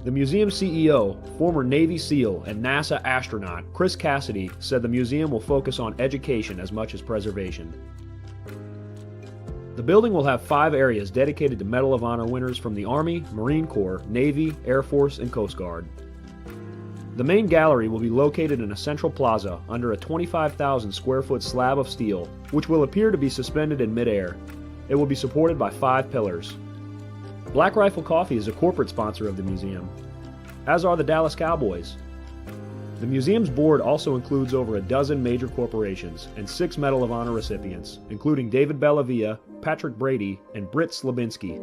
The museum CEO, former Navy SEAL and NASA astronaut Chris Cassidy said the museum will focus on education as much as preservation. The building will have 5 areas dedicated to Medal of Honor winners from the Army, Marine Corps, Navy, Air Force, and Coast Guard. The main gallery will be located in a central plaza under a 25,000 square foot slab of steel, which will appear to be suspended in midair. It will be supported by 5 pillars. Black Rifle Coffee is a corporate sponsor of the museum, as are the Dallas Cowboys. The museum's board also includes over a dozen major corporations and 6 Medal of Honor recipients, including David Bellavia, Patrick Brady, and Britt Slabinski.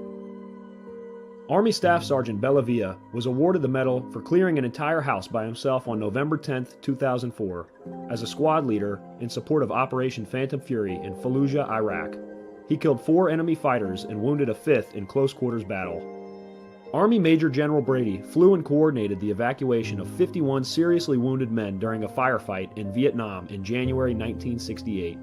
Army Staff Sergeant Bellavia was awarded the medal for clearing an entire house by himself on November 10, 2004, as a squad leader in support of Operation Phantom Fury in Fallujah, Iraq. He killed 4 enemy fighters and wounded a 5th in close quarters battle. Army Major General Brady flew and coordinated the evacuation of 51 seriously wounded men during a firefight in Vietnam in January 1968.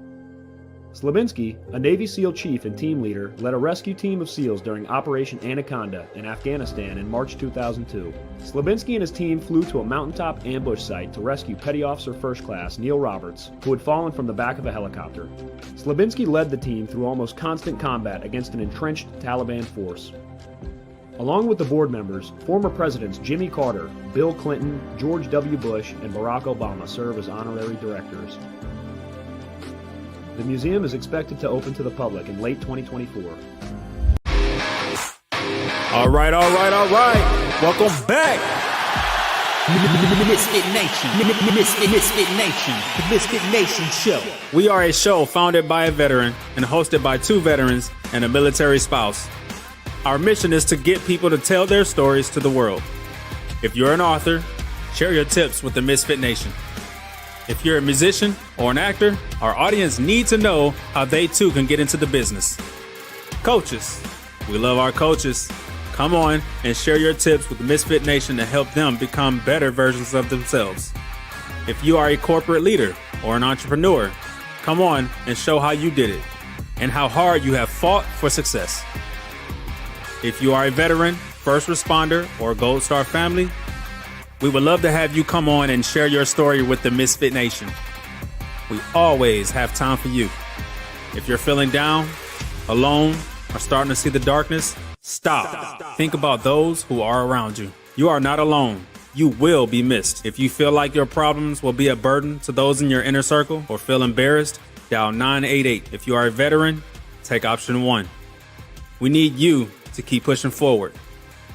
Slabinski, a Navy SEAL chief and team leader, led a rescue team of SEALs during Operation Anaconda in Afghanistan in March 2002. Slabinski and his team flew to a mountaintop ambush site to rescue Petty Officer First Class Neil Roberts, who had fallen from the back of a helicopter. Slabinski led the team through almost constant combat against an entrenched Taliban force. Along with the board members, former presidents Jimmy Carter, Bill Clinton, George W. Bush, and Barack Obama serve as honorary directors. The museum is expected to open to the public in late 2024. All right. Welcome back. MisFitNation. The MisFitNation show. We are a show founded by a veteran and hosted by 2 veterans and a military spouse. Our mission is to get people to tell their stories to the world. If you're an author, share your tips with the MisFitNation. If you're a musician or an actor, our audience needs to know how they too can get into the business. Coaches, we love our coaches. Come on and share your tips with the MisFitNation to help them become better versions of themselves. If you are a corporate leader or an entrepreneur, come on and show how you did it and how hard you have fought for success. If you are a veteran, first responder, or Gold Star family, we would love to have you come on and share your story with the MisFitNation. We always have time for you. If you're feeling down, alone, or starting to see the darkness, stop. Think about those who are around you. You are not alone. You will be missed. If you feel like your problems will be a burden to those in your inner circle or feel embarrassed, dial 988. If you are a veteran, take option 1. We need you to keep pushing forward.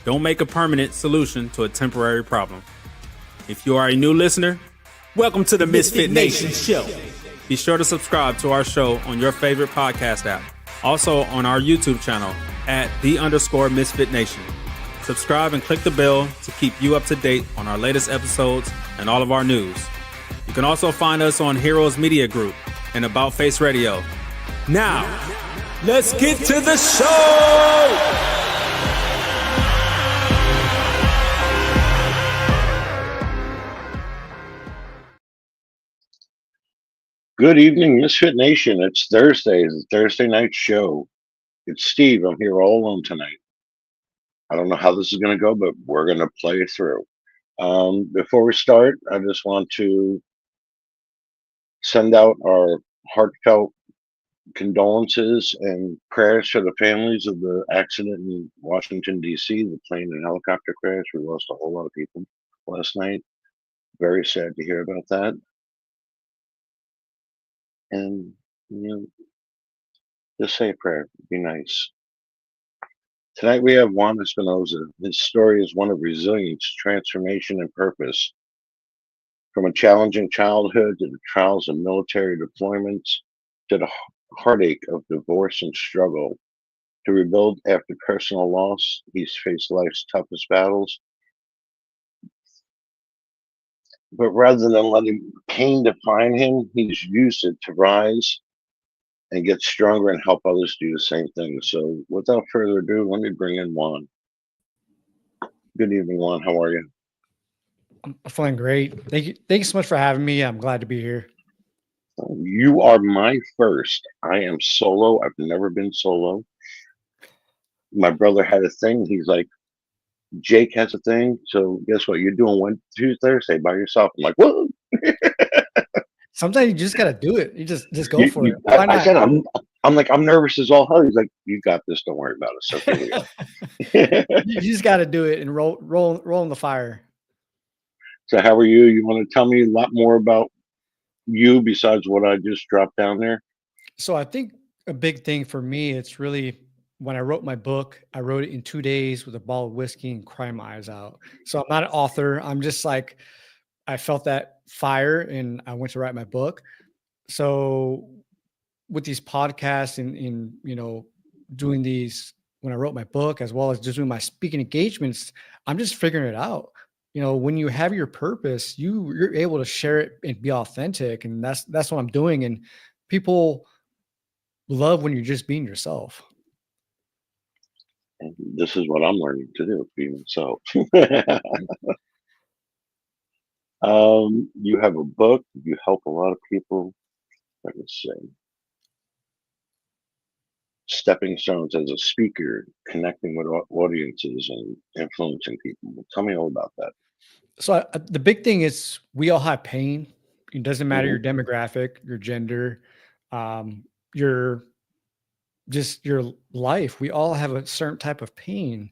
Don't make a permanent solution to a temporary problem. If you are a new listener, welcome to the MisFitNation show. Be sure to subscribe to our show on your favorite podcast app. Also on our YouTube channel at @the_MisFitNation. Subscribe and click the bell to keep you up to date on our latest episodes and all of our news. You can also find us on Heroes Media Group and About Face Radio. Now, let's get to the show! Good evening, Misfit Nation. It's Thursday. It's a Thursday night show. It's Steve. I'm here all alone tonight. I don't know how this is going to go, but we're going to play it through. Before we start, I just want to send out our heartfelt condolences and prayers to the families of the accident in Washington, D.C., the plane and helicopter crash. We lost a whole lot of people last night. Very sad to hear about that. And, just say a prayer. Be nice. Tonight we have Juan Espinoza. His story is one of resilience, transformation, and purpose. From a challenging childhood to the trials of military deployments to the heartache of divorce and struggle, to rebuild after personal loss, he's faced life's toughest battles. But rather than letting pain define him, he's used it to rise and get stronger and help others do the same thing. So without further ado, let me bring in Juan. Good evening, Juan. How are you? I'm feeling great. Thank you. Thank you so much for having me. I'm glad to be here. You are my first. I am solo. I've never been solo. My brother had a thing. He's like, Jake has a thing. So guess what? You're doing Tuesday, Thursday by yourself. I'm like, whoa. Sometimes you just got to do it. You just go for it. Why I not? said, I'm like, I'm nervous as all hell. He's like, you got this. Don't worry about it. So here we are. You just got to do it and roll in the fire. So how are you? You want to tell me a lot more about you besides what I just dropped down there? So I think a big thing for me, it's really when I wrote my book, I wrote it in 2 days with a bottle of whiskey and crying my eyes out. So I'm not an author. I'm just like, I felt that fire and I went to write my book. So with these podcasts and doing these when I wrote my book, as well as just doing my speaking engagements, I'm just figuring it out. When you have your purpose, you're able to share it and be authentic. And that's what I'm doing. And people love when you're just being yourself. And this is what I'm learning to do, be myself. You have a book. You help a lot of people. Let me say, stepping stones as a speaker, connecting with audiences and influencing people. Tell me all about that. So the big thing is we all have pain. It doesn't matter Mhm. your demographic, your gender, your just your life. We all have a certain type of pain.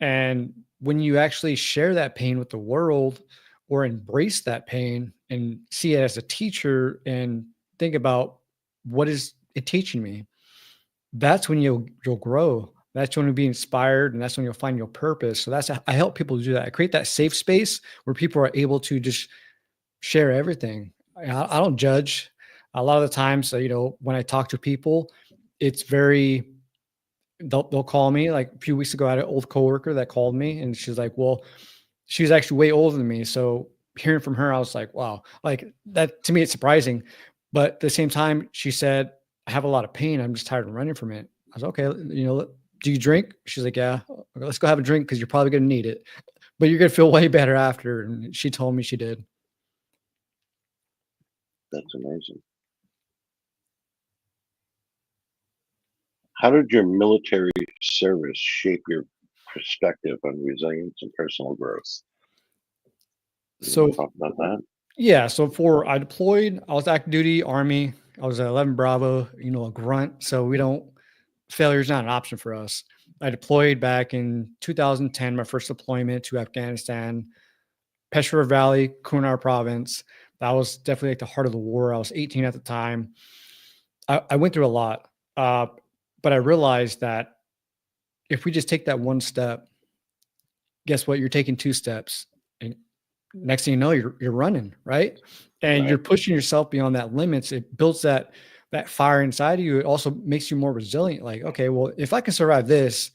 And when you actually share that pain with the world or embrace that pain and see it as a teacher and think about what is it teaching me, that's when you'll grow. That's when you'll be inspired, and that's when you'll find your purpose. So I help people do that. I create that safe space where people are able to just share everything. I don't judge. A lot of the times, when I talk to people, it's very they'll call me. Like a few weeks ago, I had an old coworker that called me, and she's like, "Well, she's actually way older than me." So hearing from her, I was like, "Wow!" Like that to me, it's surprising. But at the same time, she said, "I have a lot of pain. I'm just tired of running from it." I was okay. Do you drink? She's like, "Yeah." Okay, let's go have a drink because you're probably gonna need it, but you're gonna feel way better after. And she told me she did. That's amazing. How did your military service shape your perspective on resilience and personal growth? You want So to talk about that? yeah, so I deployed, I was active duty Army. I was at 11 Bravo, a grunt. So failure is not an option for us. I deployed back in 2010, my first deployment to Afghanistan, Peshawar Valley, Kunar province. That was definitely like the heart of the war. I was 18 at the time. I went through a lot, but I realized that if we just take that one step, guess what? You're taking two steps. And next thing you know, you're running, right? And you're Right. pushing yourself beyond that limits. It builds that fire inside of you. It also makes you more resilient. Like, okay, well, if I can survive this,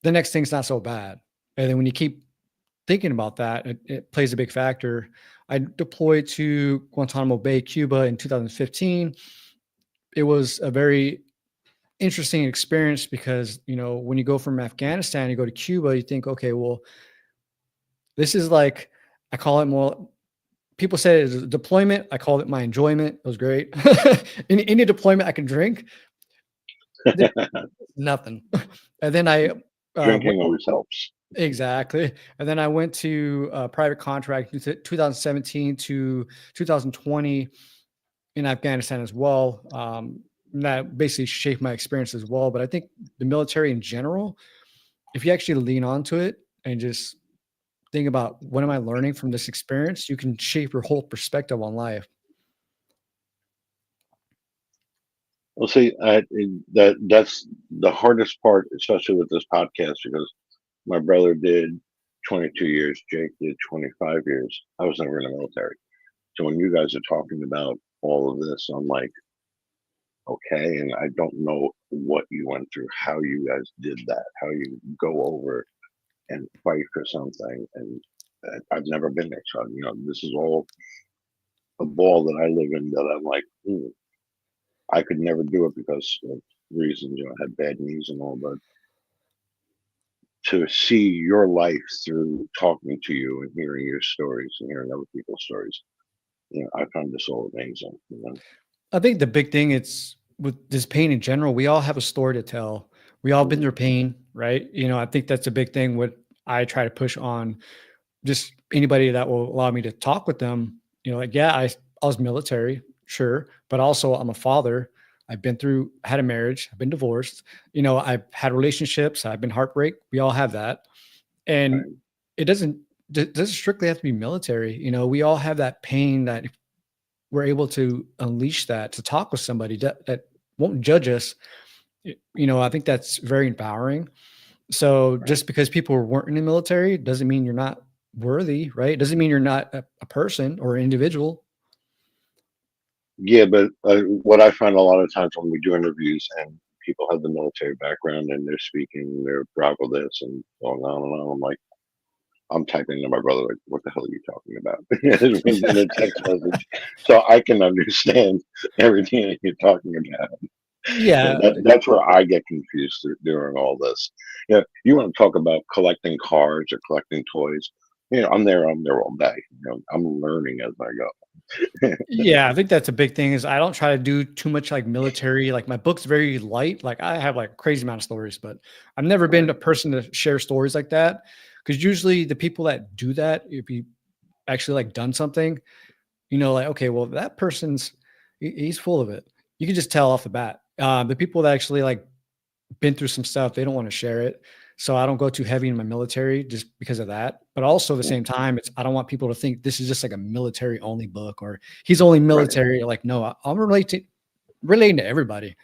the next thing's not so bad. And then when you keep thinking about that, it plays a big factor. I deployed to Guantanamo Bay, Cuba in 2015. It was a very interesting experience because, when you go from Afghanistan, you go to Cuba, you think, okay, well, this is like, I call it more, people say it's a deployment. I called it my enjoyment. It was great. any deployment I can drink, nothing. And then I Drinking always helps. exactly. And then I went to a private contract 2017 to 2020 in Afghanistan as well. And that basically shaped my experience as well. But I think the military in general, if you actually lean onto it and just think about what am I learning from this experience, you can shape your whole perspective on life. Well, see, that's the hardest part, especially with this podcast, because my brother did 22 years, Jake did 25 years. I was never in the military. So when you guys are talking about all of this, I'm like, okay, and I don't know what you went through, how you guys did that, how you go over and fight for something. And I've never been there. So, this is all a ball that I live in that I'm like, I could never do it because of reasons, I had bad knees and all, but to see your life through talking to you and hearing your stories and hearing other people's stories, I find this all amazing. I think the big thing it's with this pain in general, we all have a story to tell. We all been through pain, right? I think that's a big thing. What I try to push on just anybody that will allow me to talk with them. Like, yeah, I was military, sure, but also I'm a father. Had a marriage, I've been divorced, I've had relationships, I've been heartbreak. We all have that. Right. And it doesn't strictly have to be military. We all have that pain that if we're able to unleash that, to talk with somebody that won't judge us. I think that's very empowering. So just because people weren't in the military doesn't mean you're not worthy, right? It doesn't mean you're not a person or an individual. Yeah, but what I find a lot of times when we do interviews and people have the military background and they're speaking, they're proud of this and going on and on, I'm like, I'm typing to my brother, like, what the hell are you talking about? In a text message, so I can understand everything that you're talking about. Yeah. That's where I get confused during all this. You want to talk about collecting cars or collecting toys? I'm there all day. I'm learning as I go. Yeah, I think that's a big thing is I don't try to do too much like military. Like my book's very light. Like I have like crazy amount of stories, but I've never been a person to share stories like that. Because usually the people that do that, if you actually like done something, like, okay, well, that person's he's full of it. You can just tell off the bat. The people that actually like been through some stuff, they don't want to share it. So I don't go too heavy in my military just because of that. But also at the same time, I don't want people to think this is just like a military only book or he's only military. Like, no, I'm relating to everybody.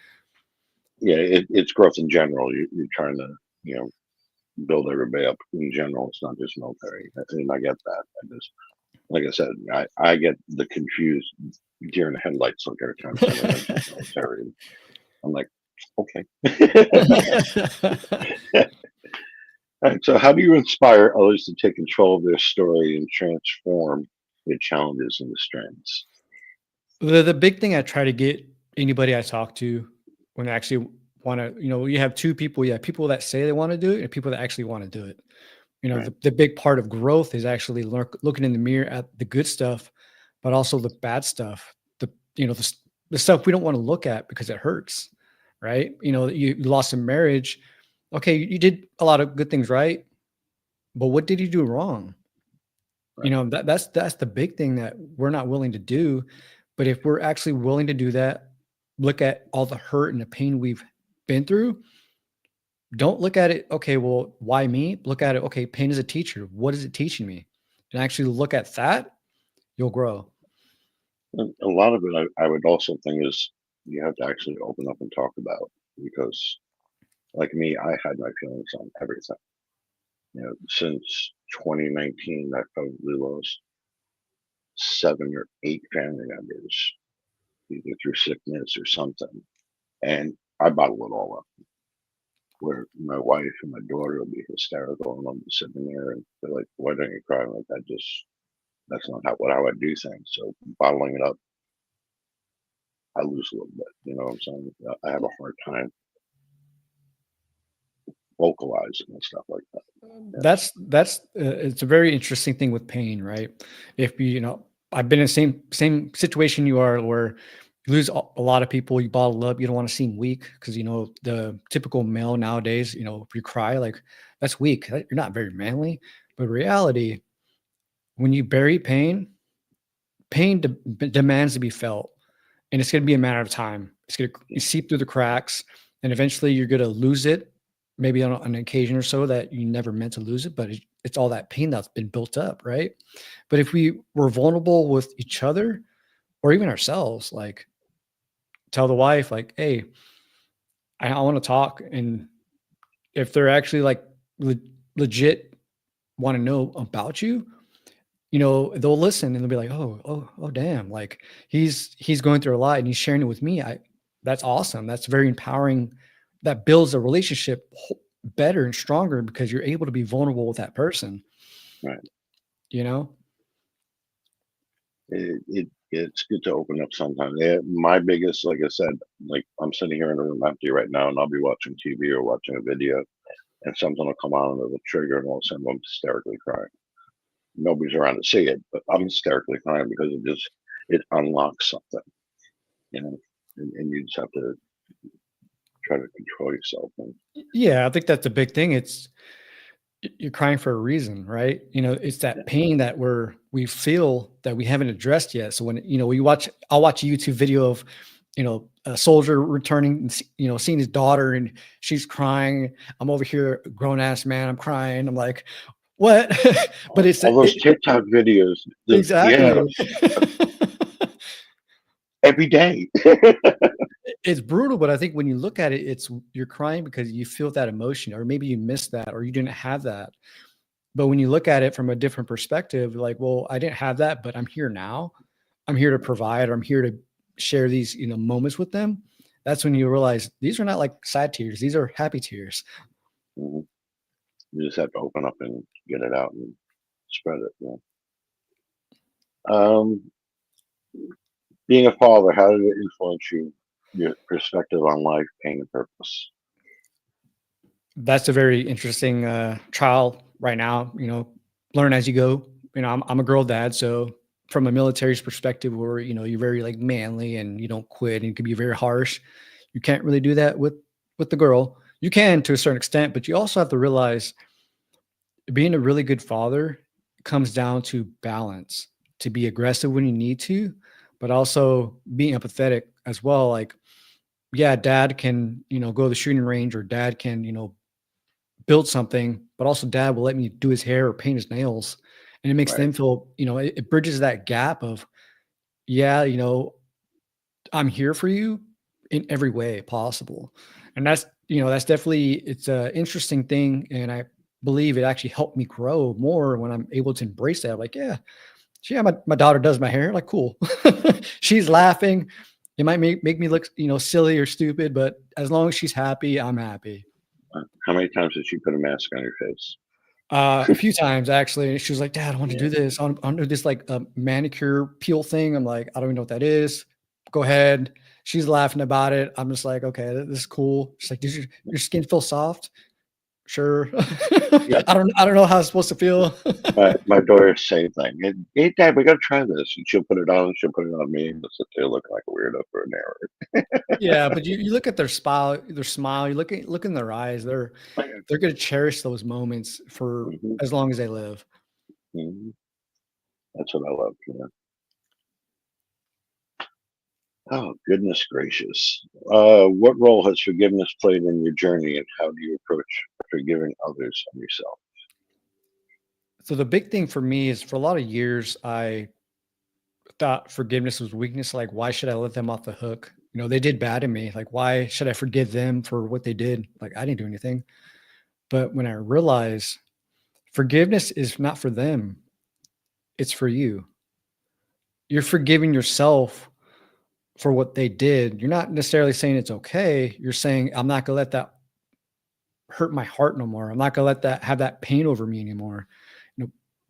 Yeah, it's growth in general. You're trying to, build everybody up in general. It's not just military, and I get that. Like I said, I get the confused deer in the headlights look every time someone mentions military. I'm like, okay. All right, so how do you inspire others to take control of their story and transform their challenges into strengths? The big thing I try to get anybody I talk to when they actually want to, you have two people. You have people that say they want to do it and people that actually want to do it. Right. The big part of growth is actually looking in the mirror at the good stuff, but also the bad stuff. The stuff we don't want to look at because it hurts, right? You lost a marriage. Okay, you did a lot of good things right, but what did you do wrong? Right. That's the big thing that we're not willing to do. But if we're actually willing to do that, look at all the hurt and the pain we've been through. Don't look at it, okay, well, why me? Look at it, okay, pain is a teacher. What is it teaching me? And actually look at that, you'll grow. A lot of it, I would also think, is you have to actually open up and talk about, because, like me, I had my feelings on everything. Since 2019, I probably lost 7 or 8 family members, either through sickness or something, and I bottle it all up. Where my wife and my daughter will be hysterical, and I'm just sitting there, and they're like, "Why don't you cry?" I'm like, that's not how I do things. So bottling it up, I lose a little bit. You know what I'm saying? I have a hard time vocalizing and stuff like that. Yeah. That's it's a very interesting thing with pain, right? If I've been in the same situation you are, where you lose a lot of people, you bottle up, you don't want to seem weak because the typical male nowadays, if you cry, like that's weak. You're not very manly. But reality, when you bury pain, demands to be felt, and it's going to be a matter of time. It's going to seep through the cracks, and eventually you're going to lose it. Maybe on an occasion or so that you never meant to lose it, but it's all that pain that's been built up, right? But if we were vulnerable with each other or even ourselves, like tell the wife, like, hey, I want to talk. And if they're actually like legit want to know about you, they'll listen and they'll be like, oh, damn. Like he's going through a lot and he's sharing it with me. That's awesome. That's very empowering. That builds a relationship better and stronger because you're able to be vulnerable with that person. Right. It's good to open up sometimes. Yeah, my biggest, like I said, like I'm sitting here in a room empty right now, and I'll be watching TV or watching a video, and something will come on and it'll trigger, and all of a sudden I'm hysterically crying. Nobody's around to see it, but I'm hysterically crying because it unlocks something, and you just have to try to control yourself. Yeah, I think that's a big thing. you're crying for a reason, right? It's that pain that we feel that we haven't addressed yet. So when, I'll watch a YouTube video of, a soldier returning, and seeing his daughter and she's crying. I'm over here, grown ass man, I'm crying. I'm like, what? But All those TikTok videos. exactly. Yeah, every day. It's brutal, but I think when you look at it, you're crying because you feel that emotion, or maybe you missed that, or you didn't have that. But when you look at it from a different perspective, like, well, I didn't have that, but I'm here now. I'm here to provide, or I'm here to share these, moments with them. That's when you realize these are not like sad tears. These are happy tears. Mhm. You just have to open up and get it out and spread it. Yeah. Being a father, how did it influence your perspective on life, pain, and purpose? That's a very interesting trial right now. Learn as you go. I'm a girl dad, so from a military's perspective, where you're very like manly and you don't quit, and you can be very harsh. You can't really do that with the girl. You can to a certain extent, but you also have to realize being a really good father comes down to balance. To be aggressive when you need to, but also being empathetic as well. Like, yeah, dad can go to the shooting range, or dad can build something, but also dad will let me do his hair or paint his nails. And it makes Right. them feel, it bridges that gap of, yeah, I'm here for you in every way possible. And that's definitely, it's a interesting thing. And I believe it actually helped me grow more when I'm able to embrace that. Like, yeah, my daughter does my hair. Like, cool. She's laughing. It might make me look, silly or stupid, but as long as she's happy, I'm happy. How many times did she put a mask on your face? A few times actually. She was like, "Dad, I want to Yeah. do this. I want to do this like a manicure peel thing." I'm like, "I don't even know what that is." Go ahead. She's laughing about it. I'm just like, "Okay, this is cool." She's like, "Does your skin feel soft?" Sure. Yeah. I don't know how it's supposed to feel. My daughter, same thing. Hey, Dad, we got to try this. And she'll put it on. She'll put it on me. And I'll sit there looking like a weirdo for an hour. Yeah, but you look at their smile, you look in their eyes. They're gonna cherish those moments for Mhm, as long as they live. mhm. That's what I love. Yeah. Oh, goodness gracious. What role has forgiveness played in your journey, and how do you approach forgiving others and yourself? So the big thing for me is for a lot of years, I thought forgiveness was weakness. Like, why should I let them off the hook? They did bad to me. Like, why should I forgive them for what they did? Like, I didn't do anything. But when I realized forgiveness is not for them, it's for you. You're forgiving yourself for what they did. You're not necessarily saying it's okay. You're saying, I'm not going to let that hurt my heart no more. I'm not going to let that have that pain over me anymore.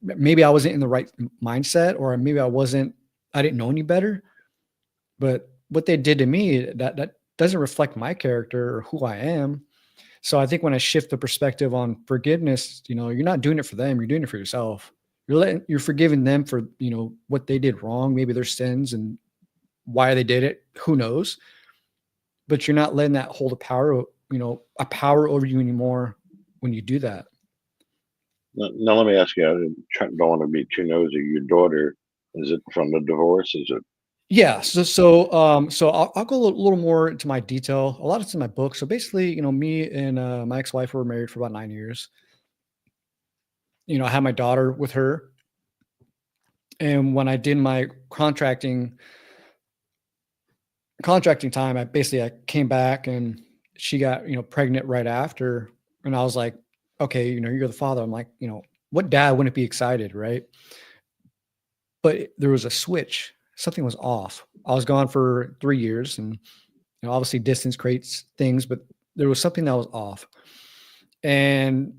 Maybe I wasn't in the right mindset, or maybe I didn't know any better. But what they did to me, that doesn't reflect my character or who I am. So I think when I shift the perspective on forgiveness, you're not doing it for them, you're doing it for yourself. You're forgiving them for, what they did wrong, maybe their sins and why they did it, who knows? But you're not letting that hold a power over you anymore when you do that. Now, let me ask you. Don't want to be too nosy. Your daughter, is it from the divorce? Is it? Yeah. So I'll go a little more into my detail. A lot of it's in my book. So basically, me and my ex-wife were married for about 9 years. I had my daughter with her. And when I did my contracting time, I came back and she got, pregnant right after. And I was like, okay, you're the father. I'm like, what dad wouldn't be excited, right? But there was a switch. Something was off. I was gone for 3 years, and obviously distance creates things, but there was something that was off. And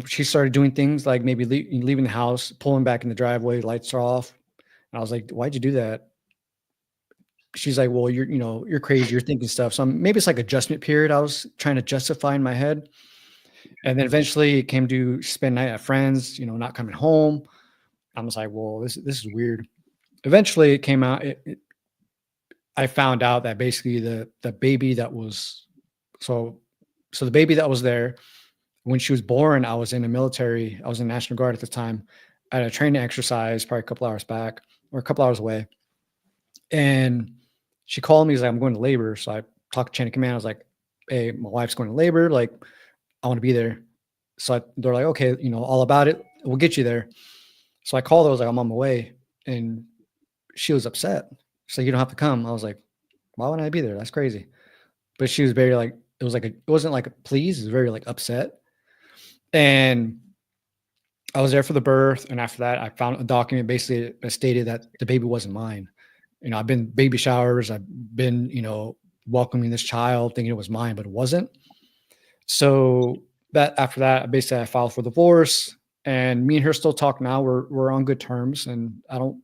she started doing things like maybe leaving the house, pulling back in the driveway, lights are off. And I was like, why'd you do that? She's like, well, you're crazy. You're thinking stuff. So maybe it's like adjustment period. I was trying to justify in my head. And then eventually it came to spend night at friends, not coming home. I was like, well, this is weird. Eventually it came out. I found out that basically the baby that was, so the baby that was there, When she was born, I was in the military. I was in the National Guard at the time. I had a training exercise probably a couple hours back or a couple hours away. And she called me. She's like, I'm going to labor. So I talked to chain of command. I was like, hey, my wife's going to labor. Like, I want to be there. So they're like, okay, all about it. We'll get you there. So I called her. I was like, I'm on my way. And she was upset. She's like, you don't have to come. I was like, why wouldn't I be there? That's crazy. But she was very like, it wasn't like a please. It was very like upset. And I was there for the birth. And after that, I found a document basically that stated that the baby wasn't mine. I've been baby showers. I've been, welcoming this child thinking it was mine, but it wasn't. So that after that, basically I filed for divorce, and me and her still talk now. We're on good terms, and I don't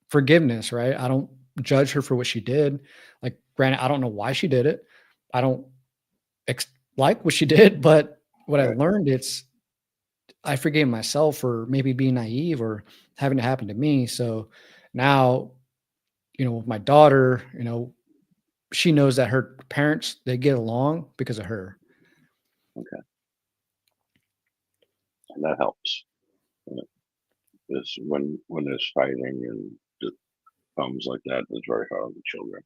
forgiveness, right? I don't judge her for what she did. Like, granted, I don't know why she did it. I don't like what she did, but what I learned, I forgave myself for maybe being naive or having it happen to me. So now, with my daughter, she knows that her parents, they get along because of her. Okay. And that helps. This when there's fighting and just problems like that, it's very hard on the children.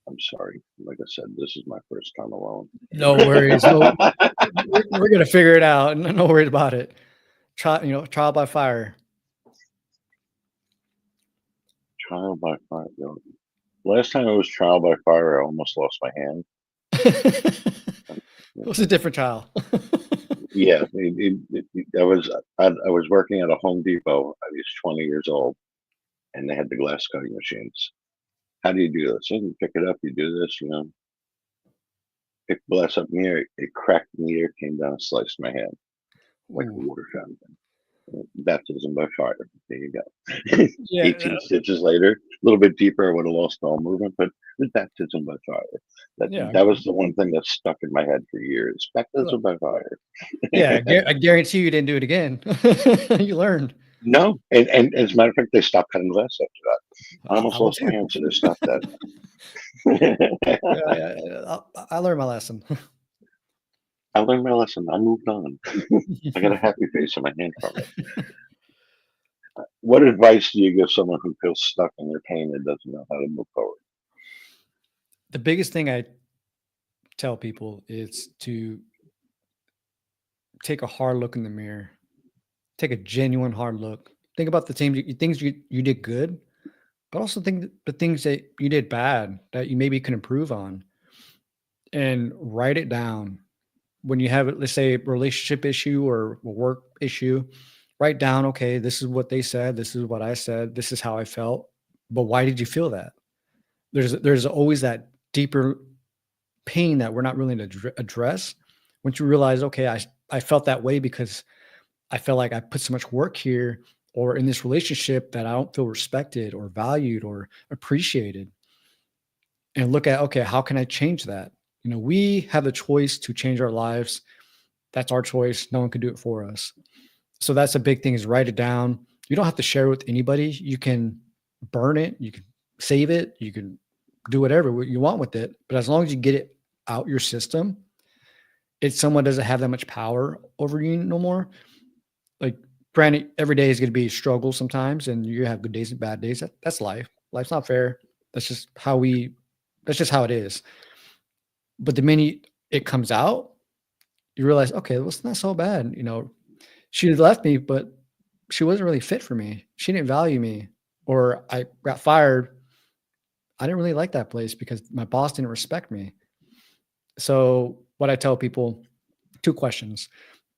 I'm sorry. Like I said, this is my first time alone. No worries. No, we're gonna figure it out. No worries about it. Trial by fire. Trial by fire. Last time it was trial by fire, I almost lost my hand. It was a different trial. Yeah, I was working at a Home Depot. I was 20 years old, and they had the glass cutting machines. How do you do this? You pick it up, you do this, pick the glass up in the air, it cracked in the air, came down and sliced my hand like a water fountain. Baptism by fire. There you go. Yeah, 18 stitches later, a little bit deeper, I would have lost all movement, but it was baptism by fire. That was the one thing that stuck in my head for years. Baptism by fire. Yeah, I guarantee you didn't do it again. You learned. No, and as a matter of fact, they stopped cutting glass after that. I almost lost my hand, so they stopped that. I learned my lesson. I learned my lesson. I moved on. I got a happy face on my hand from it. What advice do you give someone who feels stuck in their pain and doesn't know how to move forward? The biggest thing I tell people is to take a hard look in the mirror. Take a genuine hard look. Think about the things you did good, but also think the things that you did bad that you maybe can improve on, and write it down. When you have, let's say, a relationship issue or a work issue, write down, okay, this is what they said. This is what I said. This is how I felt. But why did you feel that? There's always that deeper pain that we're not willing to address. Once you realize, okay, I felt that way because I felt like I put so much work here or in this relationship that I don't feel respected or valued or appreciated. And look at, okay, how can I change that? We have the choice to change our lives. That's our choice. No one can do it for us. So that's a big thing, is write it down. You don't have to share it with anybody. You can burn it. You can save it. You can do whatever you want with it. But as long as you get it out your system, someone doesn't have that much power over you no more. Like, granted, every day is going to be a struggle sometimes, and you have good days and bad days. That's life. Life's not fair. That's just how it is. But the minute it comes out, you realize, okay, well, it's not so bad. She left me, but she wasn't really fit for me. She didn't value me, or I got fired. I didn't really like that place because my boss didn't respect me. So what I tell people, 2 questions.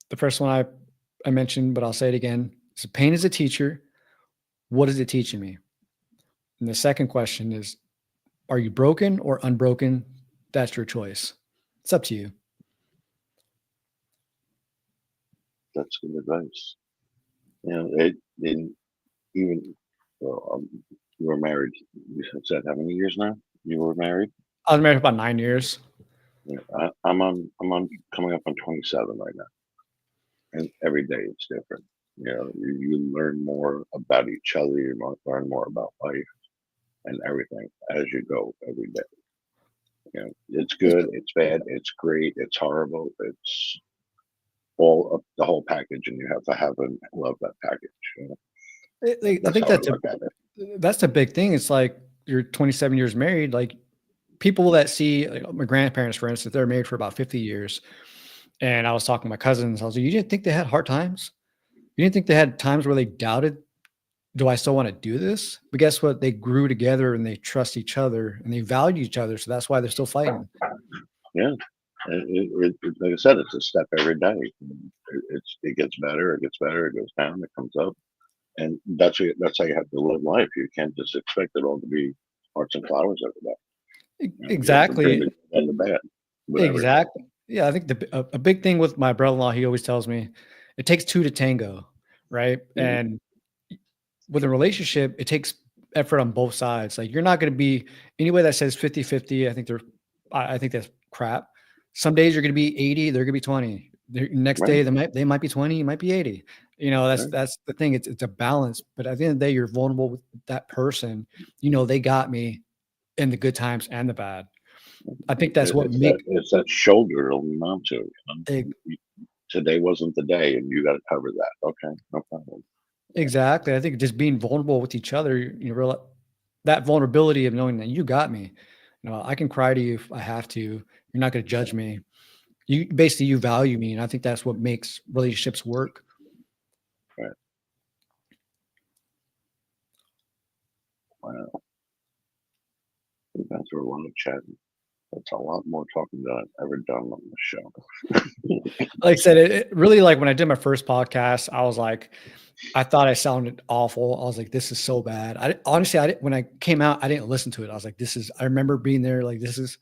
The first one I mentioned, but I'll say it again. So pain is a teacher. What is it teaching me? And the second question is, are you broken or unbroken? That's your choice. It's up to you. That's good advice. It didn't even. Well, you were married. You said how many years now? You were married. I was married for about 9 years. Yeah, I'm on coming up on 27 right now, and every day it's different. You learn more about each other. You learn more about life and everything as you go every day. You know, it's good, it's bad, it's great, it's horrible, it's all of the whole package, and you have to have and love that package. You know? I That's think how I look at it. that's a big thing. It's like you're 27 years married. Like people that see like my grandparents, for instance, they're married for about 50 years. And I was talking to my cousins. I was like, you didn't think they had hard times? You didn't think they had times where they doubted, do I still want to do this? But guess what? They grew together and they trust each other and they value each other. So that's why they're still fighting. Yeah. Like I said, it's a step every day. It gets better, it gets better, it goes down, it comes up, and that's how you have to live life. You can't just expect it all to be hearts and flowers every day. You know, you have the Exactly. good and the bad with everything. Exactly. Yeah. I think a big thing with my brother-in-law, he always tells me it takes two to tango. Right. Mhm. And with a relationship, it takes effort on both sides. Like you're not going to be anybody that says 50-50. I think that's crap. Some days you're going to be 80, they're going to be 20. The next day Right, they might be 20, you might be 80. You know, right. that's the thing. It's a balance, but at the end of the day, you're vulnerable with that person. You know, they got me in the good times and the bad. I think that's what It's that shoulder to lean onto. You it, know? Today wasn't the day, and you got to cover that. Okay, no problem. exactly. I think just being vulnerable with each other, you know, that vulnerability of knowing that you got me. You know, I can cry to you if I have to. You're not going to judge me. You value me, and I think that's what makes relationships work. Right. Wow. We've been through a lot of chatting. That's a lot more talking than I've ever done on the show. Like I said, it really, like when I did my first podcast, I was like, I thought I sounded awful. I was like, this is so bad. Honestly, when I came out, I didn't listen to it. I was like, I remember being there, like, this is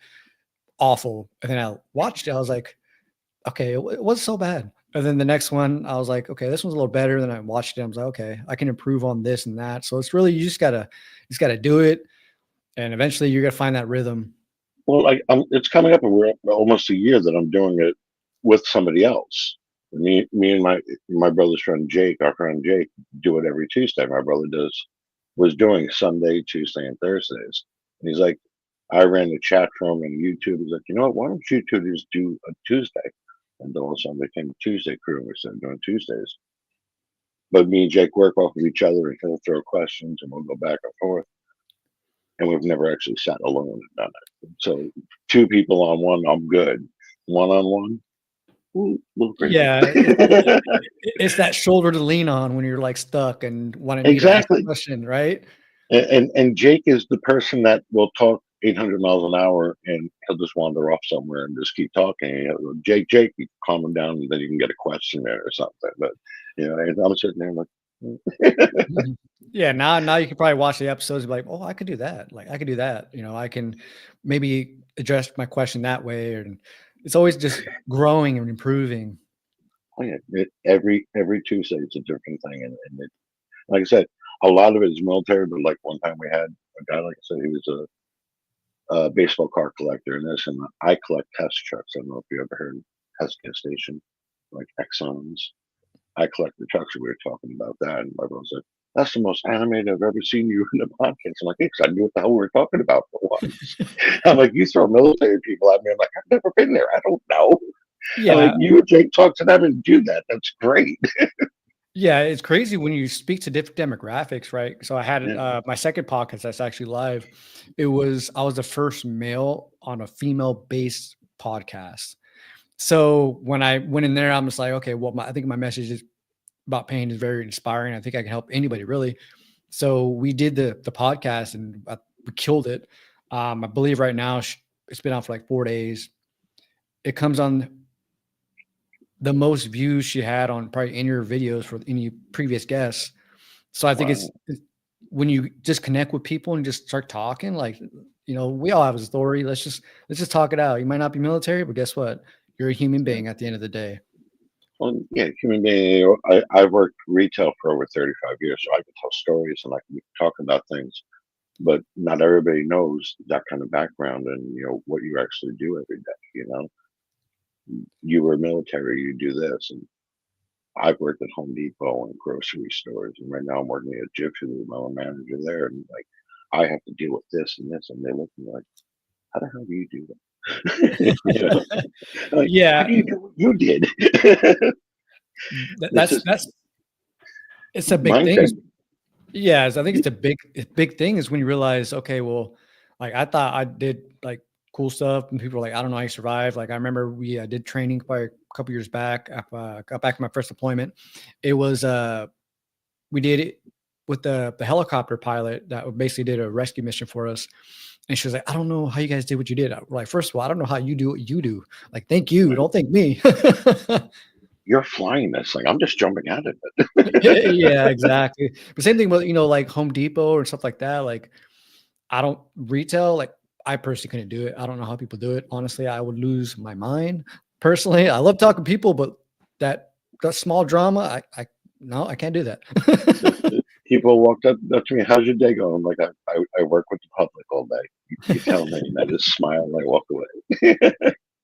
awful. And then I watched it. I was like, okay, it wasn't so bad. And then the next one, I was like, okay, this one's a little better. Then I watched it. I was like, okay, I can improve on this and that. So it's really, you just gotta do it. And eventually you're gonna find that rhythm. Well, it's coming up, and we're almost a year that I'm doing it with somebody else. Me and my brother's friend Jake, our friend Jake, do it every Tuesday. My brother was doing Sunday, Tuesday, and Thursdays. And he's like, I ran the chat room and YouTube. He's like, you know what? Why don't you two just do a Tuesday? And then all of a sudden became a ToosDay Crue, and we started doing Tuesdays. But me and Jake work off of each other, and he'll throw questions, and we'll go back and forth. And we've never actually sat alone and done it. So two people on one, I'm good. One on one, little crazy. Yeah, it's that shoulder to lean on when you're like stuck and wanting me to ask a Exactly. question, right? And Jake is the person that will talk 800 miles an hour, and he'll just wander off somewhere and just keep talking. You know, Jake, you calm him down, and then you can get a question there or something. But you know, and I'm sitting there like, Mhm. Yeah, now you can probably watch the episodes and be like, oh, I could do that. Like I could do that. You know, I can maybe address my question that way. And it's always just growing and improving. oh yeah, every Tuesday it's a different thing, and like I said, a lot of it is military. But like one time we had a guy, like I said, he was a baseball card collector and this, and I collect test trucks. I don't know if you ever heard Heskett Station, like Exxons. I collect the trucks. We were talking about that, and my brother said, "That's the most animated I've ever seen you in a podcast." I'm like, "Hey, 'cause I knew what the hell we were talking about for once." I'm like, "You throw military people at me." I'm like, "I've never been there. I don't know." I'm like, Yeah. "You and Jake talk to them and do that. That's great." Yeah. It's crazy when you speak to different demographics, right? So I had Yeah. my second podcast that's actually live. I was the first male on a female based podcast. So when I went in there, I'm just like, okay, well, I think my message is about pain is very inspiring. I think I can help anybody really. So we did the podcast and we killed it. I believe right now it's been out for like 4 days. It comes on the most views she had on probably any of your videos for any previous guests. So I think Wow. it's when you just connect with people and just start talking, like, you know, we all have a story. Let's just talk it out. You might not be military, but guess what? You're a human being at the end of the day. Well, yeah, human being. You know, I've worked retail for over 35 years, so I can tell stories and I can talk about things. But not everybody knows that kind of background and you know what you actually do every day. You know, you were military, you do this, and I've worked at Home Depot and grocery stores, and right now I'm working at Jiffy Lube. I'm a manager there, and like I have to deal with this and this, and they look at me like, how the hell do you do that? You know, like, how Yeah, do you do what you did? It's just that's it's a big thing. mindset. Yes, I think it's a big thing is when you realize, okay, well, like I thought I did like cool stuff, and people are like, I don't know how you survive. Like I remember we did training probably a couple years back. Got back from my first deployment. It was we did it with the helicopter pilot that basically did a rescue mission for us. And she was like, I don't know how you guys did what you did. We're like, first of all, I don't know how you do what you do. Like, thank you. Don't thank me. You're flying this thing. I'm just jumping out of it. Yeah, exactly. But same thing with, like Home Depot or stuff like that. Like, I don't retail, like, I personally couldn't do it. I don't know how people do it. Honestly, I would lose my mind. Personally, I love talking to people, but that small drama, no, I can't do that. People walked up to me, how's your day going? I'm like, I work with the public all day. You tell me, and I just smile and I walk away.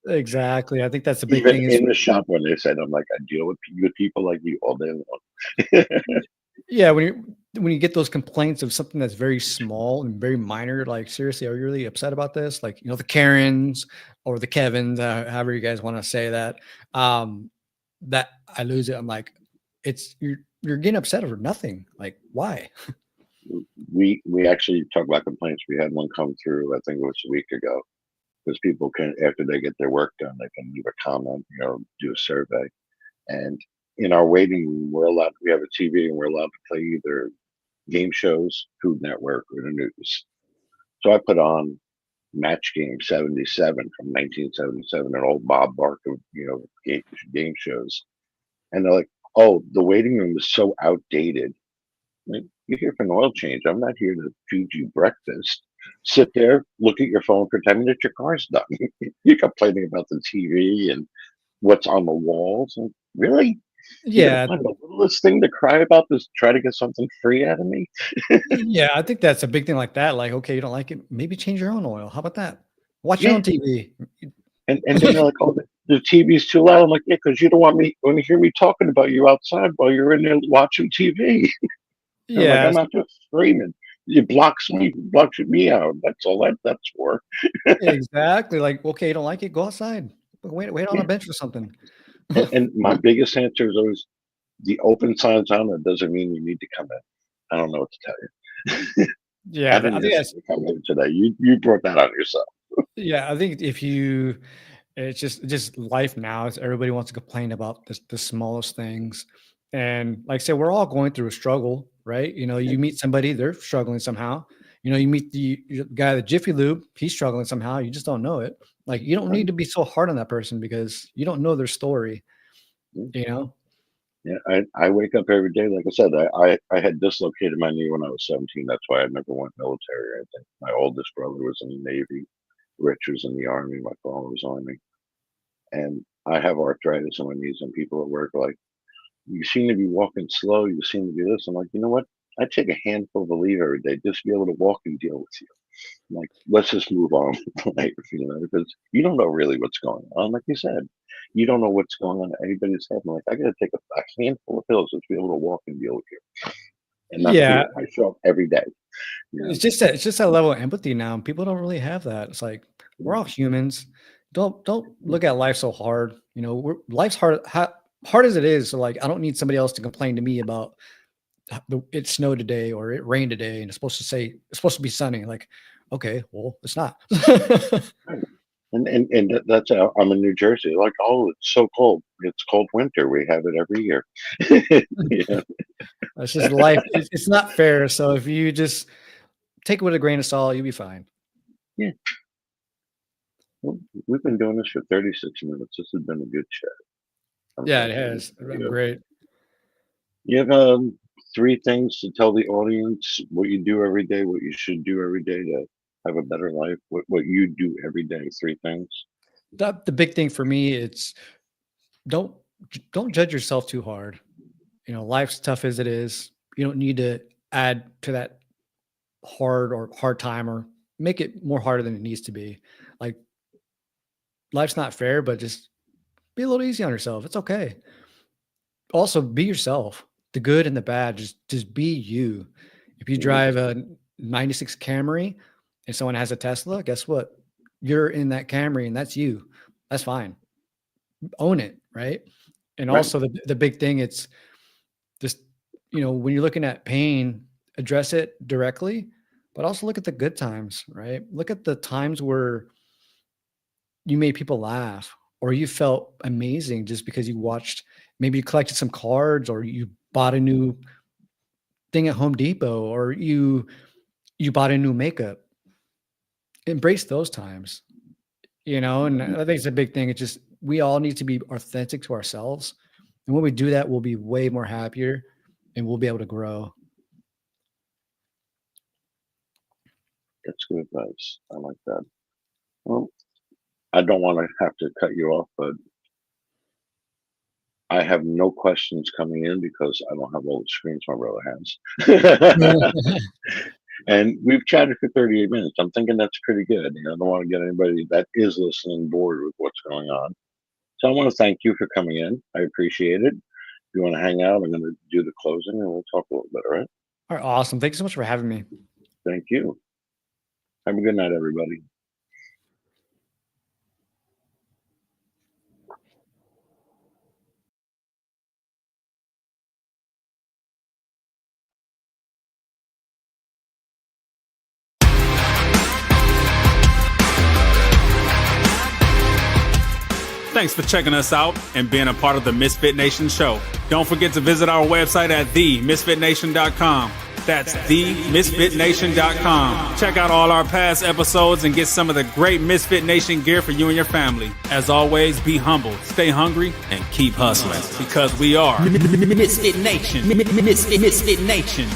Exactly. I think that's the big Even thing is, in the shop when they said, I'm like, I deal with people like you all day long. yeah, when you get those complaints of something that's very small and very minor, like seriously, are you really upset about this? Like, the Karens or the Kevins, however you guys want to say that, that I lose it. I'm like, you're getting upset over nothing. Like, why? We actually talk about complaints. We had one come through, I think it was a week ago, because people can, after they get their work done, they can leave a comment, do a survey. And in our waiting room, we have a TV and we're allowed to play either game shows, Food Network, or the news. So I put on Match Game 77 from 1977, an old Bob Barker, game shows. And they're like, oh, the waiting room is so outdated. Like, you're here for an oil change. I'm not here to feed you breakfast. Sit there, look at your phone, pretending that your car's done. You're complaining about the TV and what's on the walls. And really? You're gonna Yeah. find the littlest thing to cry about to try to get something free out of me? Yeah. I think that's a big thing like that. Like, okay, you don't like it. Maybe change your own oil. How about that? Watch your Yeah. own TV. And then they're like, oh, the TV's too loud. I'm like, yeah, because you don't want to hear me talking about you outside while you're in there watching TV. I'm like, Yeah. I'm not just screaming. It blocks me out. That's all that's for. Exactly. Like, okay, you don't like it, go outside. Wait on a Yeah. bench or something. And my biggest answer is always the open signs on it doesn't mean you need to come in. I don't know what to tell you. Yeah, I I didn't think that's, necessarily come in today. You brought that on yourself. yeah, I think it's just life now. Is everybody wants to complain about the smallest things, and like I said, we're all going through a struggle, right? You meet somebody, they're struggling somehow. You meet the guy at the Jiffy Lube, he's struggling somehow. You just don't know it. Like, you don't need to be so hard on that person because you don't know their story. You know? Yeah, I wake up every day. Like I said, I had dislocated my knee when I was 17. That's why I never went military or anything. My oldest brother was in the Navy. Rich was in the Army. My father was Army. And I have arthritis in my knees, and people at work are like, you seem to be walking slow. You seem to be this. I'm like, you know what? I take a handful of Aleve every day just to be able to walk and deal with you. I'm like, let's just move on with life, because you don't know really what's going on. Like you said, you don't know what's going on in anybody's head. I'm like, I got to take a handful of pills just to be able to walk and deal with you. And not Yeah, fear. I show up every day. it's just that level of empathy now. People don't really have that. It's like we're all humans. Don't look at life so hard. Life's hard. Hard as it is. So like, I don't need somebody else to complain to me about it snowed today or it rained today and it's supposed to be sunny. Like, okay, well, it's not. And that's how I'm in New Jersey. Like, oh, it's so cold. It's cold winter. We have it every year. Yeah. That's just life. It's not fair. So if you just take it with a grain of salt, you'll be fine. Yeah. Well, we've been doing this for 36 minutes. This has been a good chat. Yeah, it has. Great. You have 3 things to tell the audience what you do every day, what you should do every day to have a better life, what you do every day. 3 things. The big thing for me, it's don't judge yourself too hard. Life's tough as it is. You don't need to add to that hard time or make it more harder than it needs to be. Like, life's not fair, but just be a little easy on yourself. It's okay. Also, be yourself. The good and the bad. Just be you. If you drive a '96 Camry and someone has a Tesla, guess what? you're in that Camry and that's you. That's fine. Own it, right? And Right. also the big thing, it's just, when you're looking at pain, address it directly, but also look at the good times, right? Look at the times where you made people laugh or you felt amazing just because you watched, maybe you collected some cards or you bought a new thing at Home Depot or you bought a new makeup. Embrace those times, and I think it's a big thing. It's just, we all need to be authentic to ourselves. And when we do that, we'll be way more happier and we'll be able to grow. That's good advice. I like that. Well, I don't want to have to cut you off, but I have no questions coming in because I don't have all the screens my brother has. And we've chatted for 38 minutes. I'm thinking that's pretty good. I don't want to get anybody that is listening bored with what's going on. So I want to thank you for coming in. I appreciate it. If you want to hang out, I'm going to do the closing and we'll talk a little bit, all right? All right. Awesome. Thank you so much for having me. Thank you. Have a good night, everybody. Thanks for checking us out and being a part of the Misfit Nation show. Don't forget to visit our website at themisfitnation.com. That's themisfitnation.com. Check out all our past episodes and get some of the great Misfit Nation gear for you and your family. As always, be humble, stay hungry, and keep hustling because we are Misfit Nation. Misfit Nation.